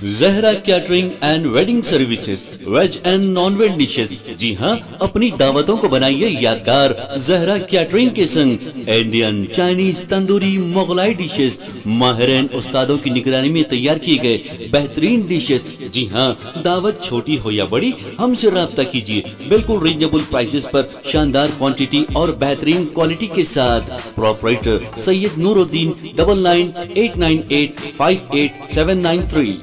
Zahra catering and wedding services, veg and non veg dishes. जी हाँ, अपनी दावतों को बनाइए यादगार जहरा कैटरिंग के संग। Indian, Chinese, tandoori, Mughlai dishes माहिर उस्तादों की निगरानी में तैयार किए गए बेहतरीन डिशेस। जी हाँ, दावत छोटी हो या बड़ी, हमसे राब्ता कीजिए। बिल्कुल रीजनेबल प्राइसेस पर शानदार क्वांटिटी और बेहतरीन क्वालिटी के साथ। प्रोपराइटर सैयद नूरुद्दीन 9989858793।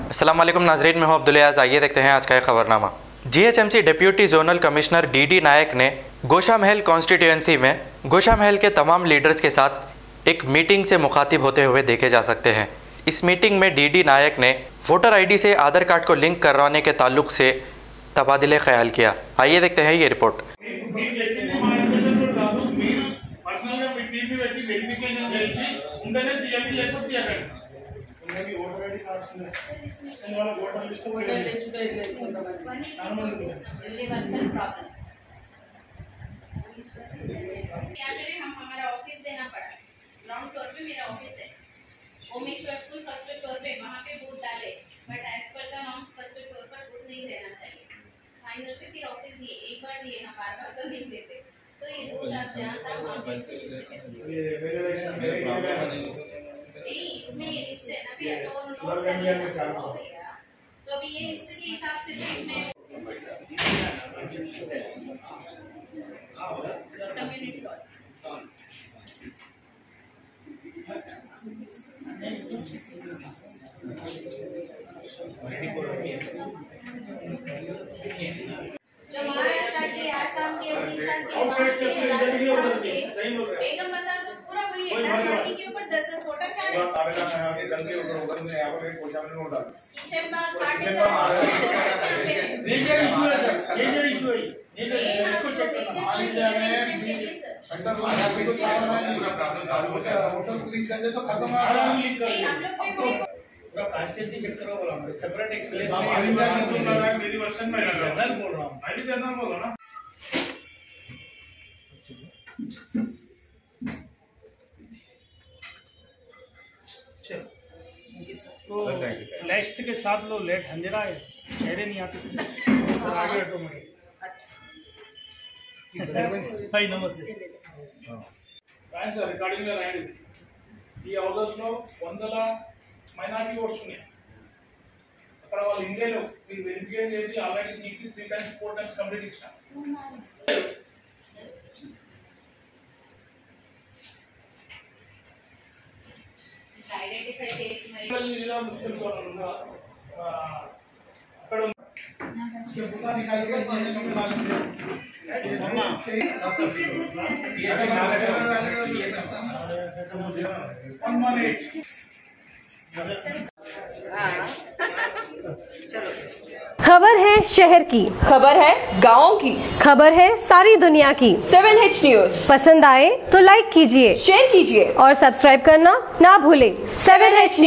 अस्सलाम वालेकुम नाजरीन, मैं हूं अब्दुल अयाज। आइए देखते हैं आज का खबरनामा। GHMC deputy zonal commissioner DD Naik ने गोशा महल कॉन्स्टिट्यूएंसी में गोशा महल के तमाम लीडर्स के साथ एक मीटिंग से मुखातिब होते हुए देखे जा सकते हैं। इस मीटिंग में डीडी नायक ने वोटर आईडी से आधार कार्ड को लिंक करवाने के ताल्लुक से तबादिले ख्याल किया। आइए देखते हैं ये रिपोर्ट। हमारा ऑफिस देना पड़ा। ग्राउंड फ्लोर पे मेरा ऑफिस है, ओमेश्वर स्कूल फर्स्ट फ्लोर पे, वहाँ पे बूथ डाले, but as per the norms first floor पर बूथ नहीं देना चाहिए। फाइनल पे फिर ऑफिस दिए, एक बार दिए ना, बार बार तो नहीं देते। तो ये बूथ आप जहाँ था वहाँ पे इसमें ये लिस्ट है ना, फिर तो नोट कर लेना हो गया। तो अभी ये लिस्ट के हिसाब से इसमें कम्युनिटी हॉल जो महाराष्ट्र के, आसाम के, उड़ीसा के, राजस्थान के, बेगम बाजार तो पूरा वही है ना। लड़की के ऊपर 10-10 वोटर कार्ड है। किशन बाग इसको चेक करना। तो खत्म कॉन्स्टिट्यूंसी चेक करो, बोला सेपरेट एक्सप्लेनेशन मेरी वर्षन में जनरल बोल रहा हूं, मैं भी जनरल बोल रहा हूं ना। तो फ्लैश के साथ लो, लेट अंधेरा है, चेहरे नहीं आते तो आगे ऑटोमेटिक। अच्छा भाई नमस्ते। సార్ రికార్డింగ్ లో రాయండి। ఈ హౌసెస్ లో 100 మైనారిటీ ఓట్స్ ఉన్నాయి। అక్కడ వాళ్ళు ఇండియాలో మీరు వెరిఫికేషన్ చేసి ఆల్రెడీ నీకు 3 టైమ్స్ 4 టైమ్స్ కంప్లీట్ ఇచ్చారు। ఐడెంటిఫై చేసి మరి ఇలా ముస్లిమ్స్ వాళ్ళు ఉన్నారు అక్కడ उसके बुका निकाल के जेल में डाल दे। मम्मा ये सब खबर है शहर की, खबर है गाँव की, खबर है सारी दुनिया की। 7H न्यूज पसंद आए तो लाइक कीजिए, शेयर कीजिए और सब्सक्राइब करना ना भूलें। 7H news.